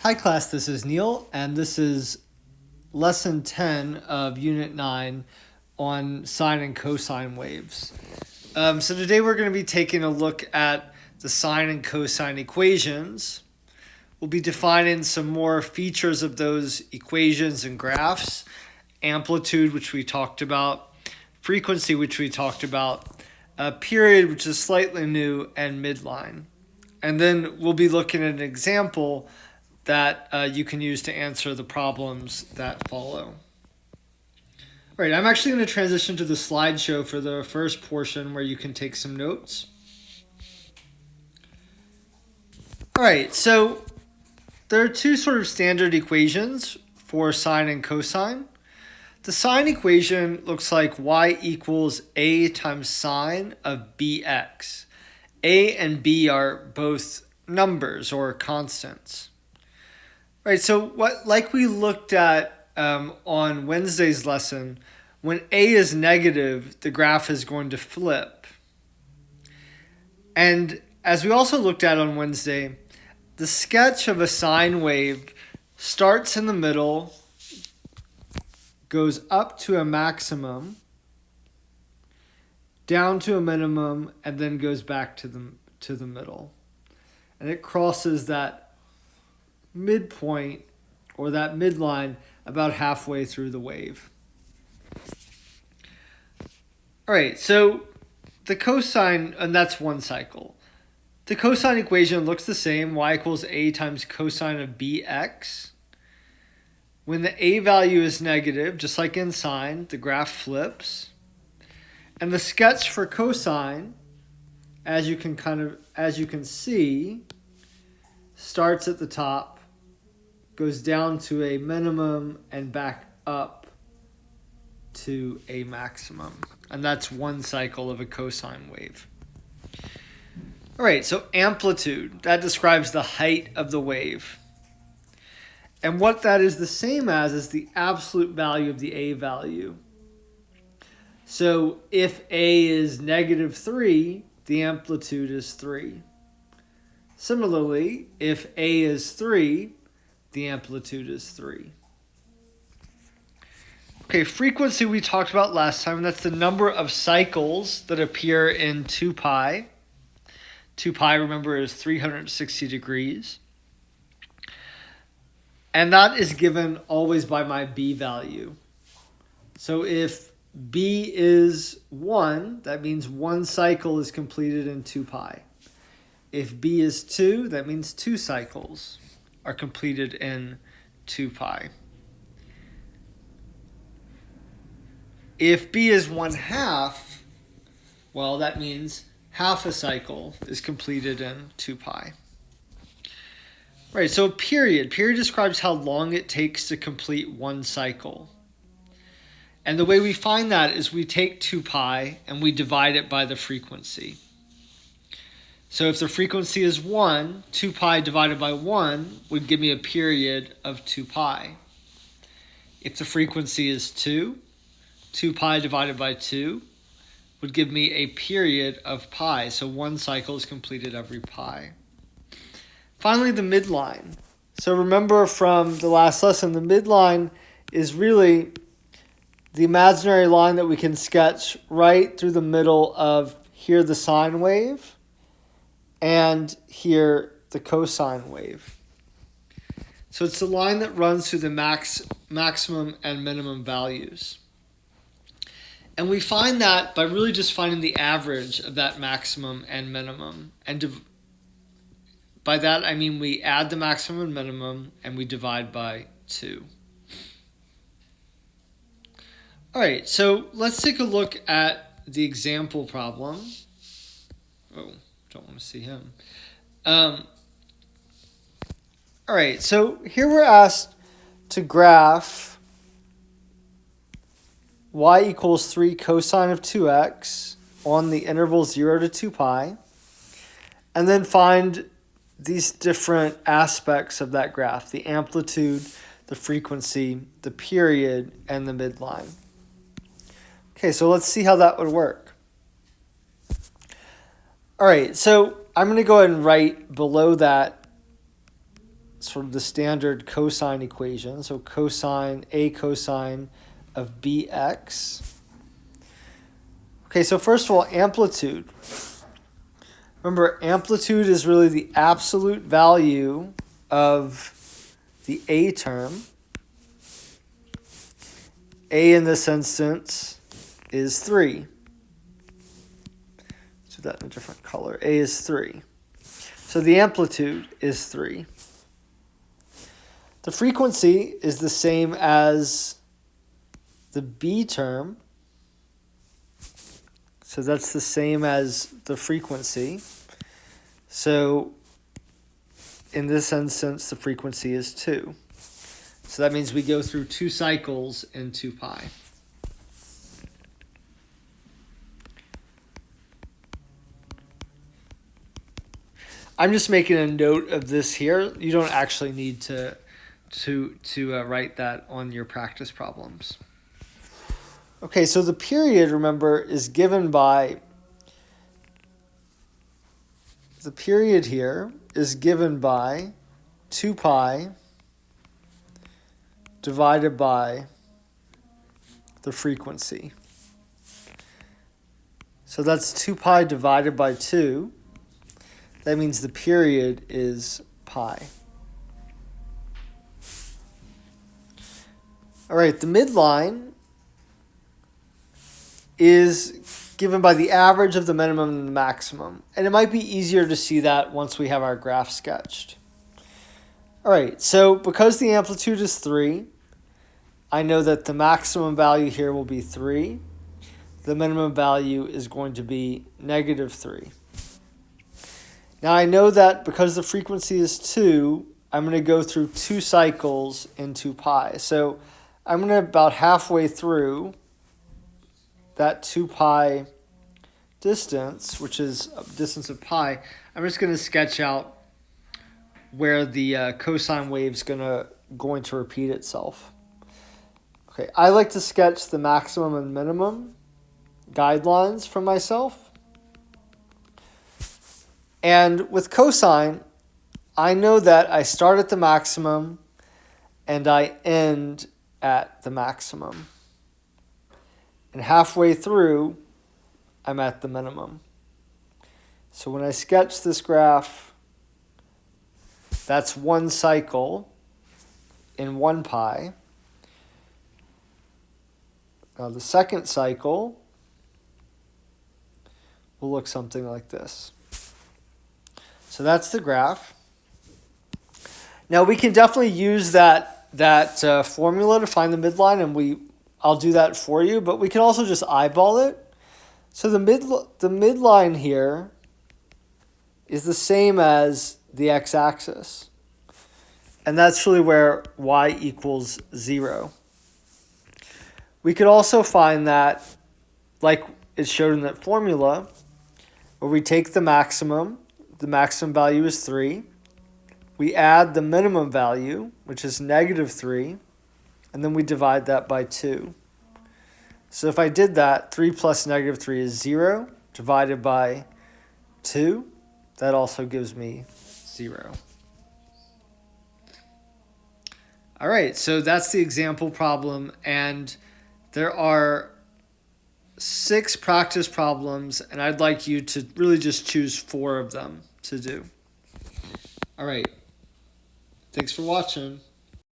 Hi class, this is Neil, and this is lesson 10 of unit 9 on sine and cosine waves. So today we're going to be taking a look at the sine and cosine equations. We'll be defining some more features of those equations and graphs, amplitude, which we talked about, frequency, which we talked about, period, which is slightly new, and midline. And then we'll be looking at an example that you can use to answer the problems that follow. All right, I'm actually going to transition to the slideshow for the first portion where you can take some notes. All right, so there are two sort of standard equations for sine and cosine. The sine equation looks like y equals a times sine of bx. A and b are both numbers or constants. Right, so like we looked at on Wednesday's lesson, when a is negative, the graph is going to flip. And as we also looked at on Wednesday, the sketch of a sine wave starts in the middle, goes up to a maximum, down to a minimum, and then goes back to the middle. And it crosses that midpoint or that midline about halfway through the wave. All right, so the cosine, and that's one cycle. The cosine equation looks the same, y equals a times cosine of bx. When the a value is negative, just like in sine, the graph flips. And the sketch for cosine, as you can see, starts at the top, goes down to a minimum, and back up to a maximum. And that's one cycle of a cosine wave. All right, so amplitude, that describes the height of the wave. And what that is the same as is the absolute value of the a value. So if a is -3, the amplitude is 3. Similarly, if a is 3, the amplitude is 3. Okay, frequency we talked about last time. That's the number of cycles that appear in 2 pi. 2 pi, remember, is 360 degrees. And that is given always by my b value. So if b is 1, that means 1 cycle is completed in 2 pi. If b is 2, that means 2 cycles are completed in 2 pi. If b is 1/2, well, that means half a cycle is completed in 2 pi. Right, so period. Period describes how long it takes to complete 1 cycle. And the way we find that is we take 2 pi and we divide it by the frequency. So if the frequency is 1, 2 pi divided by 1 would give me a period of 2 pi. If the frequency is 2, 2 pi divided by 2 would give me a period of pi. So 1 cycle is completed every pi. Finally, the midline. So remember from the last lesson, the midline is really the imaginary line that we can sketch right through the middle of here the sine wave and here the cosine wave. So it's the line that runs through the maximum and minimum values. And we find that by really just finding the average of that maximum and minimum. And by that I mean we add the maximum and minimum and we divide by 2. All right, so let's take a look at the example problem. Oh, don't want to see him. All right, so here we're asked to graph y equals 3 cosine of 2x on the interval 0 to 2 pi, and then find these different aspects of that graph: the amplitude, the frequency, the period, and the midline. Okay, so let's see how that would work. All right, so I'm going to go ahead and write below that sort of the standard cosine equation. So a cosine of bx. Okay, so first of all, amplitude. Remember, amplitude is really the absolute value of the a term. A in this instance is 3. Let's do that in a different color. A is 3. So the amplitude is 3. The frequency is the same as the b term. So that's the same as the frequency. So in this instance, the frequency is 2. So that means we go through 2 cycles in 2 pi. I'm just making a note of this here. You don't actually need to write that on your practice problems. Okay, so the period, remember, is given by, the period here is given by 2 pi divided by the frequency. So that's 2 pi divided by 2. That means the period is pi. All right, the midline is given by the average of the minimum and the maximum. And it might be easier to see that once we have our graph sketched. All right, so because the amplitude is 3, I know that the maximum value here will be 3. The minimum value is going to be -3. Now I know that because the frequency is 2, I'm going to go through 2 cycles in 2 pi. So I'm going to about halfway through that 2 pi distance, which is a distance of pi, I'm just going to sketch out where the cosine wave is going to repeat itself. Okay, I like to sketch the maximum and minimum guidelines for myself. And with cosine, I know that I start at the maximum and I end at the maximum. And halfway through, I'm at the minimum. So when I sketch this graph, that's 1 cycle in 1 pi. Now the second cycle will look something like this. So that's the graph. Now we can definitely use that formula to find the midline, and I'll do that for you, but we can also just eyeball it. So the midline here is the same as the x-axis. And that's really where y equals 0. We could also find that, like it's showed in that formula, where we take the maximum value is 3. We add the minimum value, which is -3, and then we divide that by 2. So if I did that, 3 plus -3 is 0, divided by 2. That also gives me 0. All right, so that's the example problem, and there are 6 practice problems, and I'd like you to really just choose 4 of them to do. All right, thanks for watching.